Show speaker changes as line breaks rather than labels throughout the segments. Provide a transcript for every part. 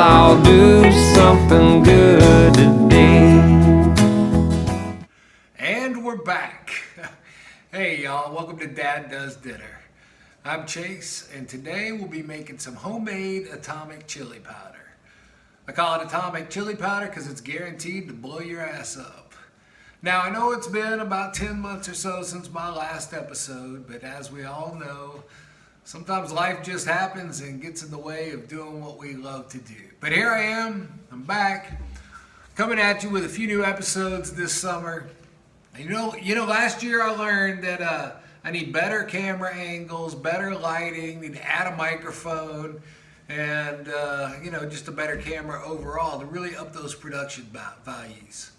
I'll do something good today.
And we're back. Hey y'all, welcome to Dad Does Dinner. I'm Chase, and today we'll be making some homemade atomic chili powder. I call it atomic chili powder because it's guaranteed to blow your ass up. Now I know it's been about 10 months or so since my last episode, but as we all know, sometimes life just happens and gets in the way of doing what we love to do. But here I am, I'm back, coming at you with a few new episodes this summer. You know, last year I learned that I need better camera angles, better lighting, need to add a microphone, and just a better camera overall to really up those production values.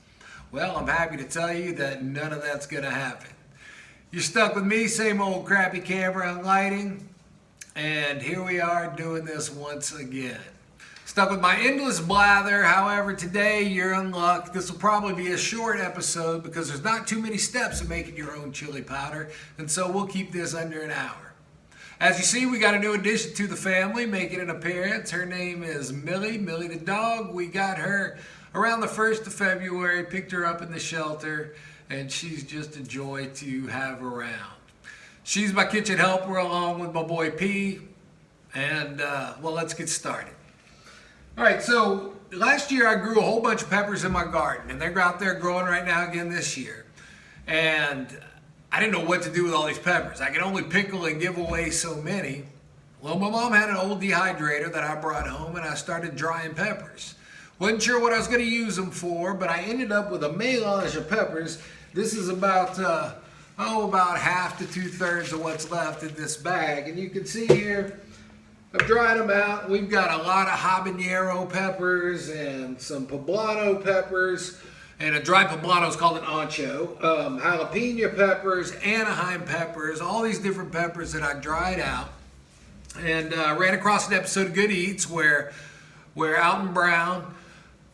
Well, I'm happy to tell you that none of that's gonna happen. You're stuck with me, same old crappy camera and lighting, and here we are doing this once again. Stuck with my endless blather. However, today you're in luck. This will probably be a short episode because there's not too many steps in making your own chili powder, and so we'll keep this under an hour. As you see, we got a new addition to the family making an appearance. Her name is Millie the dog. We got her around the 1st of February, picked her up in the shelter, and she's just a joy to have around. She's my kitchen helper along with my boy P, and let's get started. All right, so last year I grew a whole bunch of peppers in my garden, and they're out there growing right now again this year. And I didn't know what to do with all these peppers. I could only pickle and give away so many. Well, my mom had an old dehydrator that I brought home, and I started drying peppers. Wasn't sure what I was going to use them for, but I ended up with a melange of peppers. This is about half to 2/3 of what's left in this bag. And you can see here, I've dried them out. We've got a lot of habanero peppers and some poblano peppers, and a dried poblano is called an ancho, jalapeno peppers, Anaheim peppers, all these different peppers that I dried out. And ran across an episode of Good Eats where Alton Brown,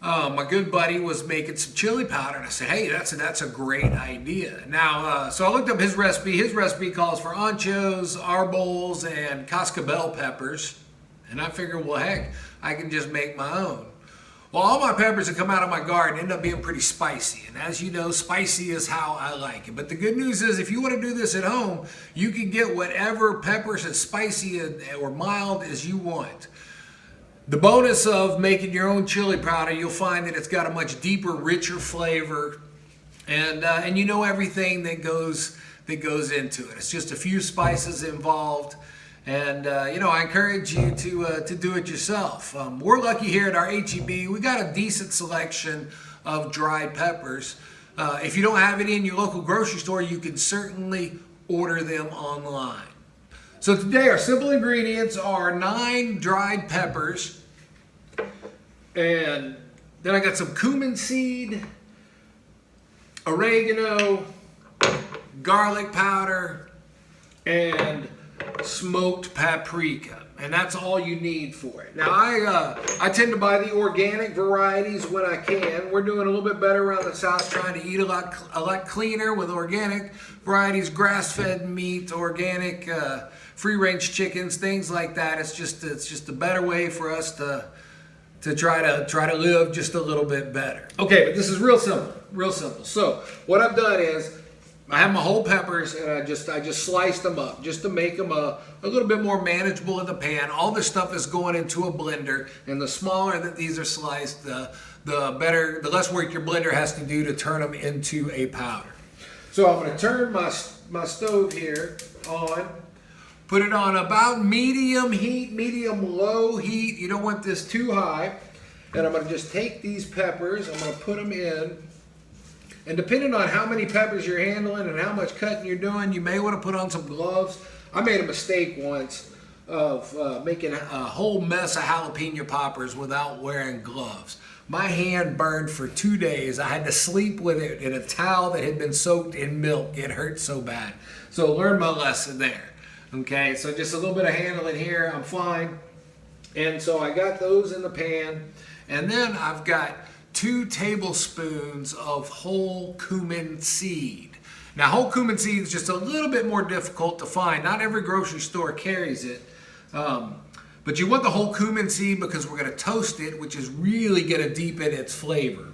my good buddy, was making some chili powder, and I said, hey, that's a great idea. Now, so I looked up his recipe. His recipe calls for anchos, arboles, and cascabel peppers, and I figured, well, heck, I can just make my own. Well, all my peppers that come out of my garden end up being pretty spicy, and as you know, spicy is how I like it. But the good news is, if you want to do this at home, you can get whatever peppers as spicy or mild as you want. The bonus of making your own chili powder, you'll find that it's got a much deeper, richer flavor, and you know everything that goes into it. It's just a few spices involved, and I encourage you to do it yourself. We're lucky here at our H-E-B. We got a decent selection of dried peppers. If you don't have any in your local grocery store, you can certainly order them online. So today our simple ingredients are 9 dried peppers, and then I got some cumin seed, oregano, garlic powder, and smoked paprika. And that's all you need for it. Now I tend to buy the organic varieties when I can. We're doing a little bit better around the South, trying to eat a lot cleaner with organic varieties, grass-fed meat, organic free-range chickens, things like that. It's just a better way for us to try to live just a little bit better. Okay, but this is real simple. So what I've done is I have my whole peppers, and I just sliced them up just to make them a little bit more manageable in the pan. All this stuff is going into a blender, and the smaller that these are sliced, the less work your blender has to do to turn them into a powder. So I'm going to turn my stove here on. Put it on about medium heat, medium-low heat. You don't want this too high. And I'm going to just take these peppers, I'm going to put them in. And depending on how many peppers you're handling and how much cutting you're doing, you may want to put on some gloves. I made a mistake once of making a whole mess of jalapeno poppers without wearing gloves. My hand burned for 2 days. I had to sleep with it in a towel that had been soaked in milk. It hurt so bad. So learn my lesson there. Okay, so just a little bit of handling here, I'm fine. And so I got those in the pan. And then I've got 2 tablespoons of whole cumin seed. Now, whole cumin seed is just a little bit more difficult to find. Not every grocery store carries it. But you want the whole cumin seed because we're going to toast it, which is really going to deepen its flavor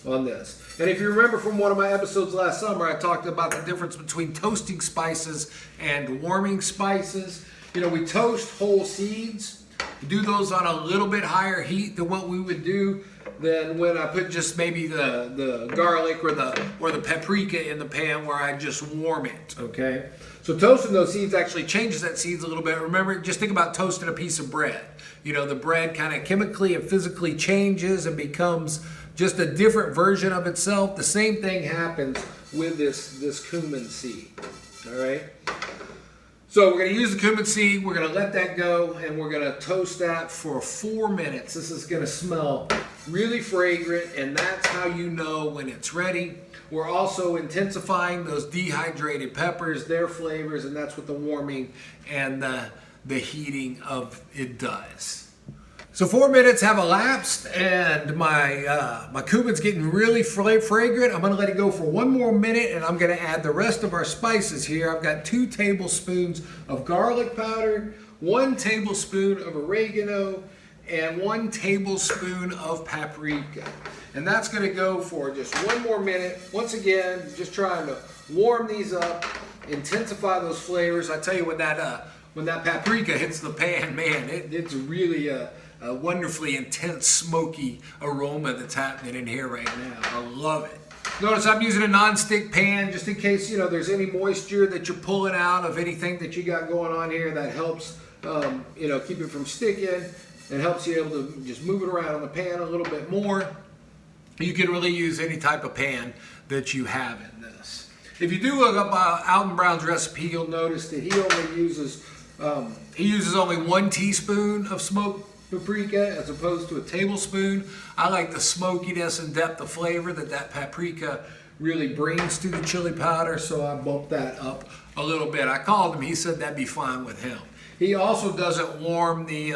on this. And if you remember from one of my episodes last summer, I talked about the difference between toasting spices and warming spices. You know, we toast whole seeds. We do those on a little bit higher heat than what we would do than when I put just maybe the garlic or the paprika in the pan where I just warm it, okay? So toasting those seeds actually changes that seeds a little bit. Remember, just think about toasting a piece of bread. You know, the bread kind of chemically and physically changes and becomes just a different version of itself. The same thing happens with this cumin seed, all right? So we're going to use the cumin seed, we're going to let that go, and we're going to toast that for 4 minutes. This is going to smell really fragrant, and that's how you know when it's ready. We're also intensifying those dehydrated peppers, their flavors, and that's what the warming and the heating of it does. So 4 minutes have elapsed, and my cumin's getting really fragrant. I'm gonna let it go for 1 more minute, and I'm gonna add the rest of our spices here. I've got 2 tablespoons of garlic powder, 1 tablespoon of oregano, and 1 tablespoon of paprika. And that's gonna go for just 1 more minute. Once again, just trying to warm these up, intensify those flavors. I tell you, when that paprika hits the pan, man, it's really a wonderfully intense smoky aroma that's happening in here right now. I love it. Notice I'm using a non-stick pan just in case, you know, there's any moisture that you're pulling out of anything that you got going on here. That helps, you know, keep it from sticking and helps you able to just move it around on the pan a little bit more. You can really use any type of pan that you have in this. If you do look up Alton Brown's recipe, you'll notice that he uses only 1 teaspoon of smoked paprika as opposed to a tablespoon. I like the smokiness and depth of flavor that paprika really brings to the chili powder, so I bumped that up a little bit. I called him, he said that'd be fine with him. He also doesn't warm the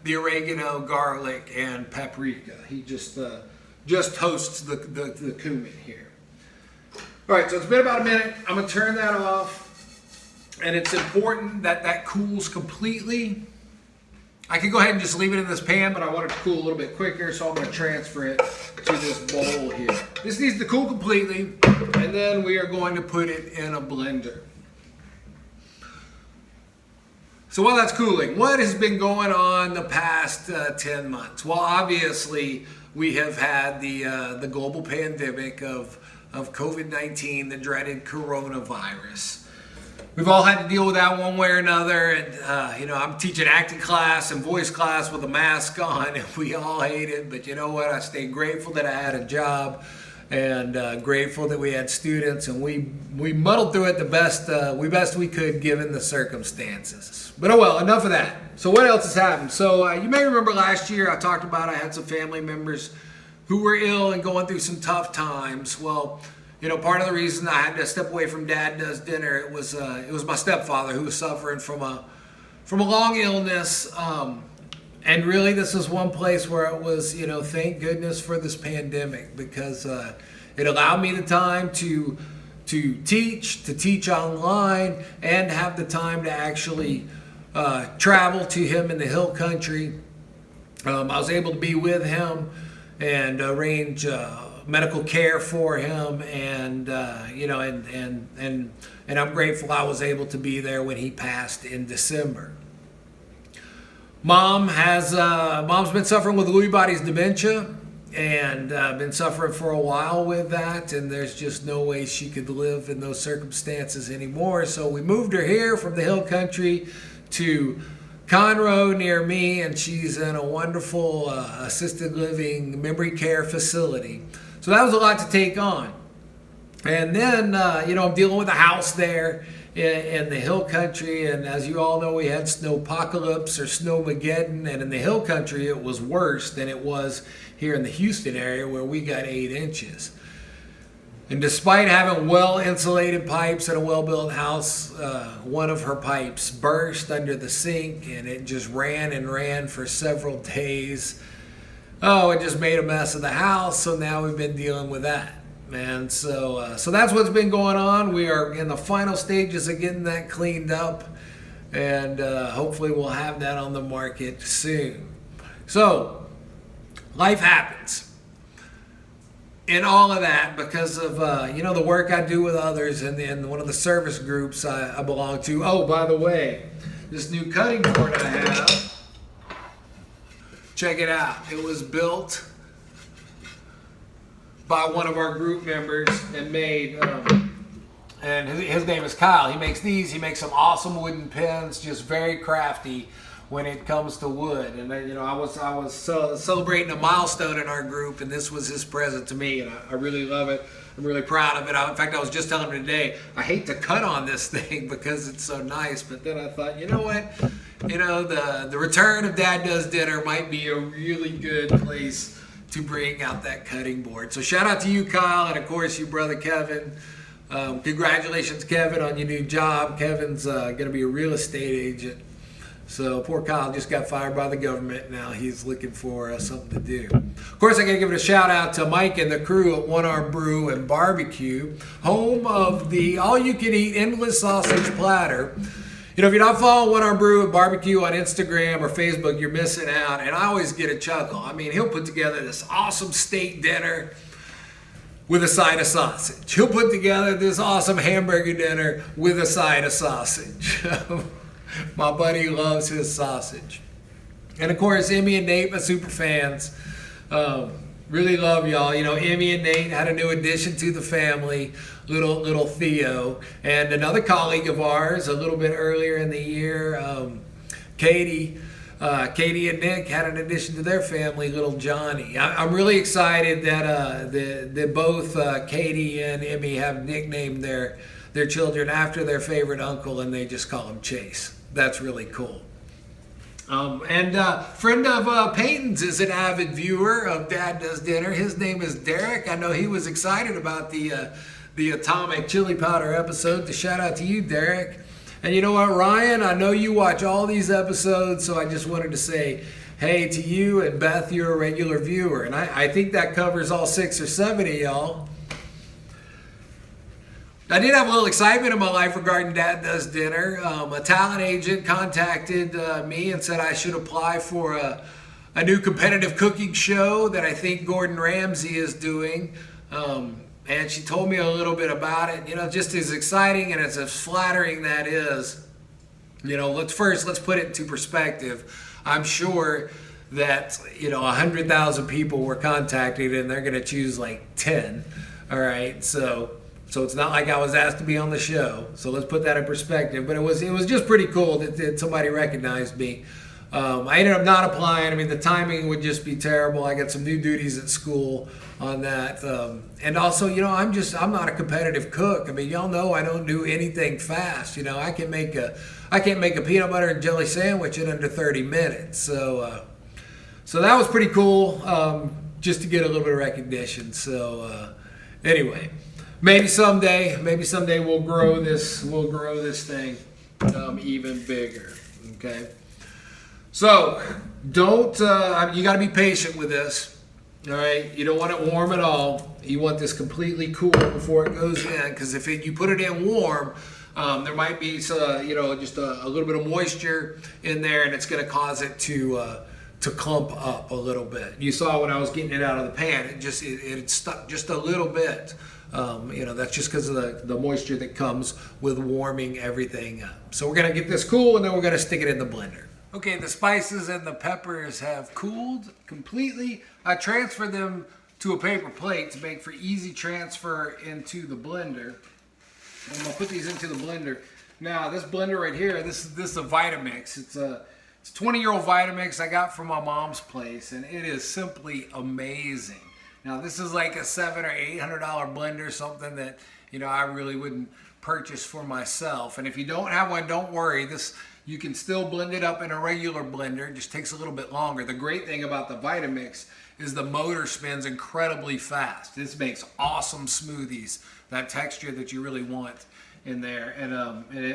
oregano, garlic, and paprika. He just toasts the cumin here. All right, so it's been about a minute. I'm gonna turn that off, and it's important that that cools completely. I could go ahead and just leave it in this pan, but I want it to cool a little bit quicker, so I'm going to transfer it to this bowl here. This needs to cool completely, and then we are going to put it in a blender. So while that's cooling, what has been going on the past 10 months? Well, obviously, we have had the global pandemic of COVID-19, the dreaded coronavirus. We've all had to deal with that one way or another, and you know, I'm teaching acting class and voice class with a mask on, and we all hate it, but you know what? I stayed grateful that I had a job, and grateful that we had students, and we muddled through it the best we could given the circumstances. But oh well, enough of that. So what else has happened? So you may remember last year I talked about I had some family members who were ill and going through some tough times. Well, you know, part of the reason I had to step away from Dad Does Dinner, it was my stepfather who was suffering from a long illness, and really this is one place where it was, you know, thank goodness for this pandemic, because it allowed me the time to teach online and have the time to actually travel to him in the Hill Country. I was able to be with him and arrange medical care for him, and you know, and I'm grateful I was able to be there when he passed in December. Mom's been suffering with Lewy bodies dementia, and been suffering for a while with that, and there's just no way she could live in those circumstances anymore. So we moved her here from the Hill Country to Conroe near me, and she's in a wonderful assisted living memory care facility. So that was a lot to take on. And then, you know, I'm dealing with a house there in the Hill Country, and as you all know, we had snowpocalypse or snowmageddon, and in the Hill Country it was worse than it was here in the Houston area, where we got 8 inches. And despite having well-insulated pipes and a well-built house, one of her pipes burst under the sink, and it just ran and ran for several days. Oh, it just made a mess of the house, so now we've been dealing with that. And so that's what's been going on. We are in the final stages of getting that cleaned up. and hopefully we'll have that on the market soon. So, life happens. In all of that, because of the work I do with others, and then one of the service groups I belong to. Oh, by the way, this new cutting board I have, check it out. It was built by one of our group members and made, and his name is Kyle. He makes these. He makes some awesome wooden pins, just very crafty when it comes to wood. And I was celebrating a milestone in our group, and this was his present to me, and I really love it. I'm really proud of it. In fact, I was just telling him today, I hate to cut on this thing because it's so nice, but then I thought, you know what? The return of Dad Does Dinner might be a really good place to bring out that cutting board. So shout out to you, Kyle, and of course your brother Kevin. Congratulations, Kevin, on your new job. Kevin's going to be a real estate agent. So poor Kyle just got fired by the government. Now he's looking for something to do. Of course, I got to give it a shout out to Mike and the crew at One Arm Brew and Barbecue, home of the all-you-can-eat endless sausage platter. If you're not following One Arm Brew and Barbecue on Instagram or Facebook, you're missing out. And I always get a chuckle. I mean, he'll put together this awesome steak dinner with a side of sausage. He'll put together this awesome hamburger dinner with a side of sausage. My buddy loves his sausage. And of course, Emmy and Nate, my super fans. Really love y'all. Emmy and Nate had a new addition to the family, little Theo. And another colleague of ours a little bit earlier in the year, Katie and Nick had an addition to their family, little Johnny. I'm really excited that both Katie and Emmy have nicknamed their children after their favorite uncle, and they just call him Chase. That's really cool. And friend of Peyton's is an avid viewer of Dad Does Dinner. His name is Derek. I know he was excited about the Atomic Chili Powder episode. So shout out to you, Derek. And you know what, Ryan? I know you watch all these episodes, so I just wanted to say hey to you, and Beth, you're a regular viewer. And I think that covers all 6 or 7 of y'all. I did have a little excitement in my life regarding Dad Does Dinner. A talent agent contacted me and said I should apply for a new competitive cooking show that I think Gordon Ramsay is doing. And she told me a little bit about it. Just as exciting and as flattering that is, let's put it into perspective. I'm sure that, 100,000 people were contacted and they're going to choose like 10. All right. So it's not like I was asked to be on the show. So let's put that in perspective. But it was just pretty cool that somebody recognized me. I ended up not applying. I mean, the timing would just be terrible. I got some new duties at school on that. And also, I'm not a competitive cook. I mean, y'all know I don't do anything fast. I can't make a peanut butter and jelly sandwich in under 30 minutes. So that was pretty cool, just to get a little bit of recognition. So anyway. Maybe someday we'll grow this thing even bigger. Okay. So don't you got to be patient with this. All right. You don't want it warm at all. You want this completely cool before it goes in, because if you put it in warm, there might be just a little bit of moisture in there, and it's going to cause it to clump up a little bit. You saw when I was getting it out of the pan, it stuck just a little bit. That's just because of the moisture that comes with warming everything up. So we're going to get this cool, and then we're going to stick it in the blender. Okay, the spices and the peppers have cooled completely. I transferred them to a paper plate to make for easy transfer into the blender. I'm going to put these into the blender. Now, this blender right here, this is a Vitamix. It's a 20-year-old Vitamix I got from my mom's place, and it is simply amazing. Now, this is like a $700 or $800 blender, something that, I really wouldn't purchase for myself. And if you don't have one, don't worry. You can still blend it up in a regular blender. It just takes a little bit longer. The great thing about the Vitamix is the motor spins incredibly fast. This makes awesome smoothies, that texture that you really want in there. And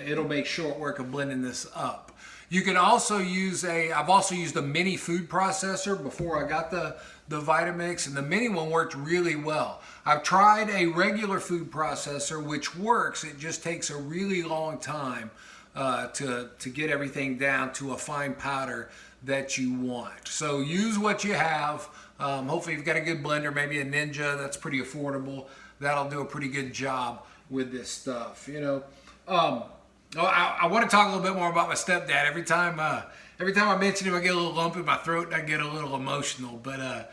it'll make short work of blending this up. You can also I've also used a mini food processor before I got the Vitamix, and the mini one worked really well. I've tried a regular food processor, which works. It just takes a really long time to get everything down to a fine powder that you want. So use what you have. Hopefully you've got a good blender, maybe a Ninja that's pretty affordable. That'll do a pretty good job with this stuff. I want to talk a little bit more about my stepdad. Every time I mention him, I get a little lump in my throat and I get a little emotional. But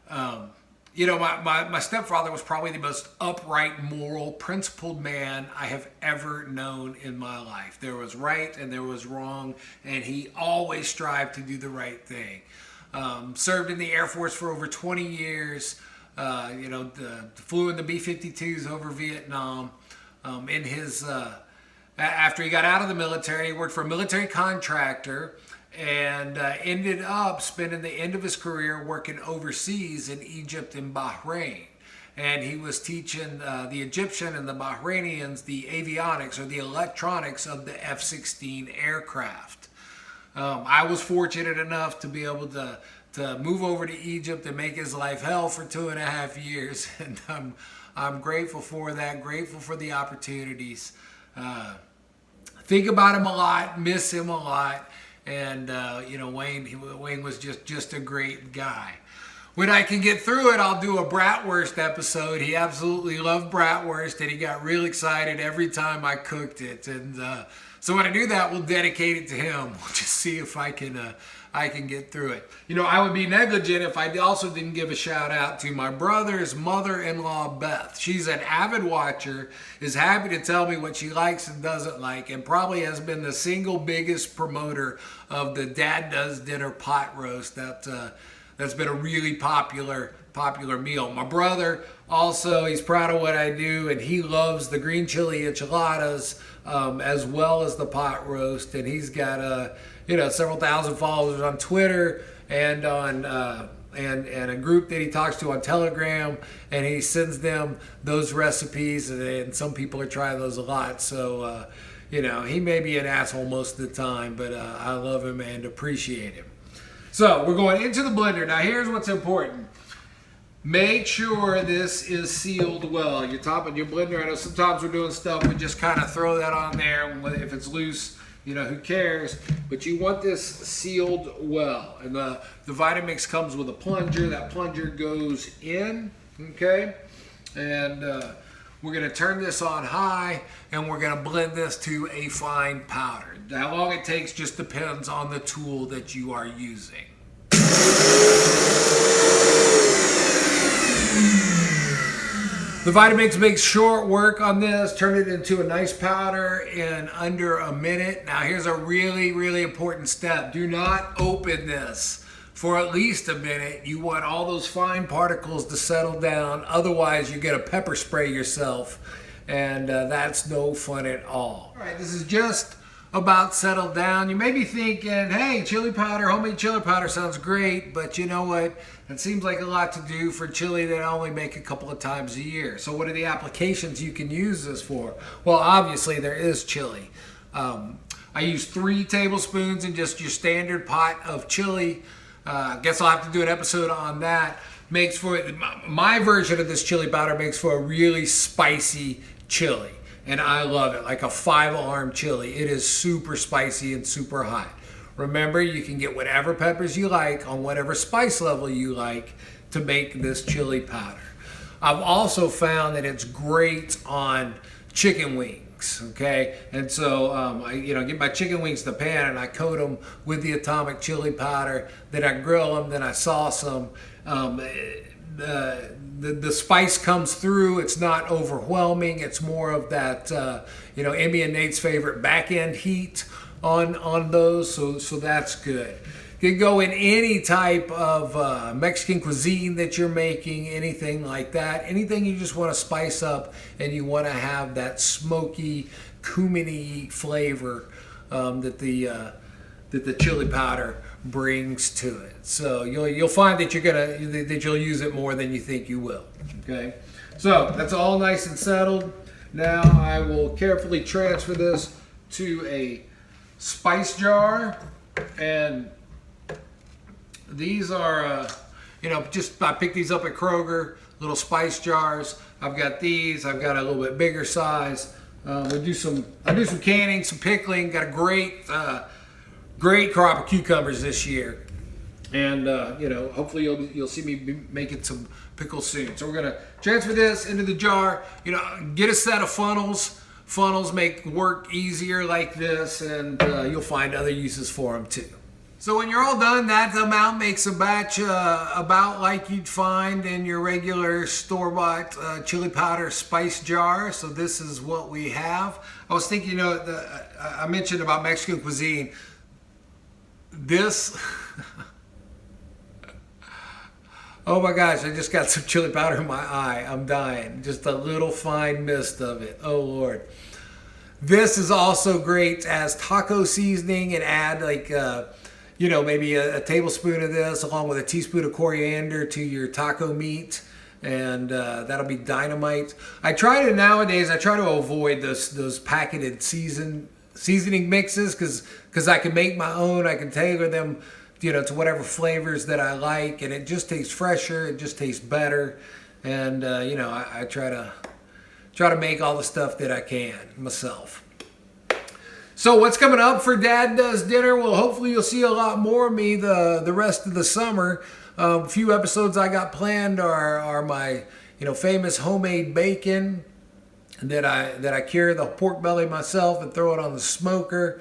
my stepfather was probably the most upright, moral, principled man I have ever known in my life. There was right and there was wrong, and he always strived to do the right thing. Served in the Air Force for over 20 years. Flew in the B-52s over Vietnam. After he got out of the military, he worked for a military contractor and ended up spending the end of his career working overseas in Egypt and Bahrain. And he was teaching the Egyptian and the Bahrainians the avionics or the electronics of the F-16 aircraft. I was fortunate enough to be able to move over to Egypt and make his life hell for 2.5 years. And I'm grateful for that, grateful for the opportunities. Think about him a lot, miss him a lot. And, Wayne was just a great guy. When I can get through it, I'll do a bratwurst episode. He absolutely loved bratwurst, and he got real excited every time I cooked it. And so when I do that, we'll dedicate it to him. We'll just see if I can get through it. I would be negligent if I also didn't give a shout out to my brother's mother-in-law, Beth. She's an avid watcher, is happy to tell me what she likes and doesn't like, and probably has been the single biggest promoter of the Dad Does Dinner pot roast. That's been a really popular meal. My brother also, he's proud of what I do, and he loves the green chili enchiladas as well as the pot roast. And he's got several thousand followers on Twitter and on and a group that he talks to on Telegram, and he sends them those recipes, and some people are trying those a lot. So he may be an asshole most of the time, but I love him and appreciate him. So we're going into the blender. Now here's what's important. Make sure this is sealed well. You're topping your blender. I know sometimes we're doing stuff, we just kind of throw that on there. If it's loose, who cares? But you want this sealed well. And the Vitamix comes with a plunger. That plunger goes in, okay? And we're going to turn this on high, and we're going to blend this to a fine powder. How long it takes just depends on the tool that you are using. The Vitamix makes short work on this. Turn it into a nice powder in under a minute. Now here's a really, really important step. Do not open this for at least a minute. You want all those fine particles to settle down. Otherwise, you get a pepper spray yourself, and that's no fun at all. All right, this is just about settled down. You may be thinking, hey, chili powder, homemade chili powder sounds great, but you know what? It seems like a lot to do for chili that I only make a couple of times a year. So what are the applications you can use this for? Well, obviously there is chili. I use 3 tablespoons in just your standard pot of chili. Guess I'll have to do an episode on that. Makes for my version of this chili powder makes for a really spicy chili. And I love it, like a 5-alarm chili. It is super spicy and super hot. Remember, you can get whatever peppers you like on whatever spice level you like to make this chili powder. I've also found that it's great on chicken wings, okay? And so I get my chicken wings in the pan and I coat them with the atomic chili powder. Then I grill them, then I sauce them. The spice comes through. It's not overwhelming. It's more of that, Emmy and Nate's favorite back end heat on those. So that's good. You can go in any type of Mexican cuisine that you're making, anything like that. Anything you just want to spice up and you want to have that smoky, cumin-y flavor that the chili powder brings to it. So you'll find that you'll use it more than you think you will. Okay, so that's all nice and settled. Now I will carefully transfer this to a spice jar, and these are I picked these up at Kroger, little spice jars. I've got these. I've got a little bit bigger size. I do some canning, some pickling. Got a great crop of cucumbers this year, and hopefully you'll see me be making some pickles soon. So we're gonna transfer this into the jar. Get a set of funnels. Funnels make work easier like this, and you'll find other uses for them too. So when you're all done, that amount makes a batch about like you'd find in your regular store-bought chili powder spice jar. So this is what we have. I was thinking, I mentioned about Mexican cuisine. This, oh my gosh, I just got some chili powder in my eye. I'm dying. Just a little fine mist of it. Oh Lord. This is also great as taco seasoning, and add like, maybe a tablespoon of this along with a teaspoon of coriander to your taco meat, and that'll be dynamite. I try to avoid those packeted seasoning mixes because I can make my own. I can tailor them, to whatever flavors that I like, and it just tastes fresher. It just tastes better, and I try to make all the stuff that I can myself. So what's coming up for Dad Does Dinner? Well, hopefully you'll see a lot more of me the rest of the summer. A few episodes I got planned are my famous homemade bacon that I cure the pork belly myself and throw it on the smoker.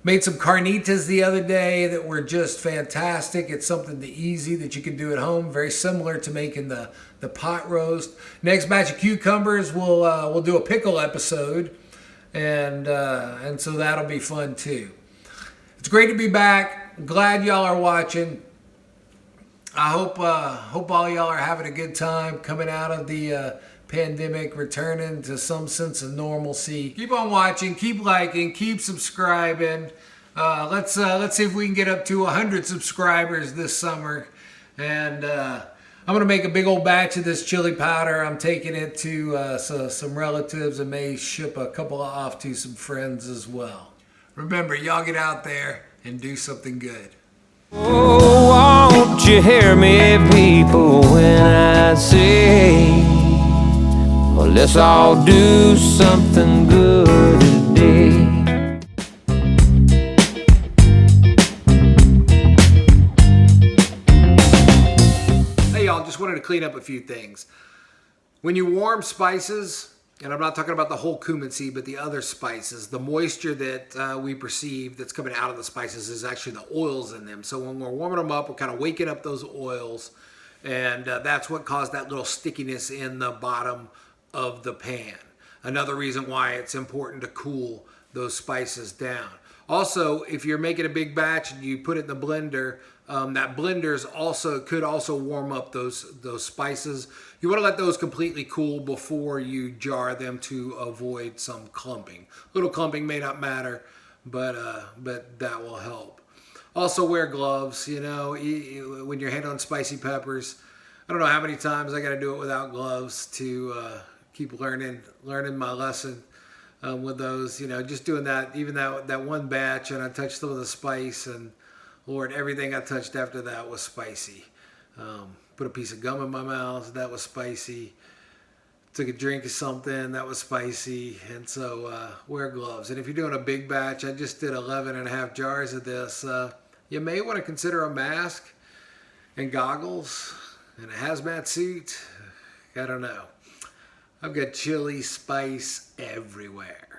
Made some carnitas the other day that were just fantastic. It's something easy that you can do at home, very similar to making the pot roast. Next batch of cucumbers, we'll do a pickle episode. And so that'll be fun too. It's great to be back. Glad y'all are watching. I hope all y'all are having a good time coming out of the pandemic, returning to some sense of normalcy. Keep on watching, keep liking, keep subscribing. Let's see if we can get up to 100 subscribers this summer. And I'm gonna make a big old batch of this chili powder. I'm taking it to some relatives, and may ship a couple off to some friends as well. Remember, y'all get out there and do something good.
Oh, won't you hear me, people, when I say, well, let's all do something good today.
Just wanted to clean up a few things. When you warm spices, and I'm not talking about the whole cumin seed, but the other spices, the moisture that we perceive that's coming out of the spices is actually the oils in them. So when we're warming them up, we're kind of waking up those oils, and that's what caused that little stickiness in the bottom of the pan. Another reason why it's important to cool those spices down. Also, if you're making a big batch and you put it in the blender, that blenders could also warm up those spices. You want to let those completely cool before you jar them to avoid some clumping. Little clumping may not matter, but that will help. Also, wear gloves. When you're handling spicy peppers. I don't know how many times I got to do it without gloves to keep learning my lesson. With those, just doing that, even that one batch, and I touched some of the spice, and Lord, everything I touched after that was spicy. Put a piece of gum in my mouth, that was spicy. Took a drink of something, that was spicy. And so wear gloves. And if you're doing a big batch, I just did 11.5 jars of this. You may want to consider a mask and goggles and a hazmat suit. I don't know. I've got chili spice everywhere.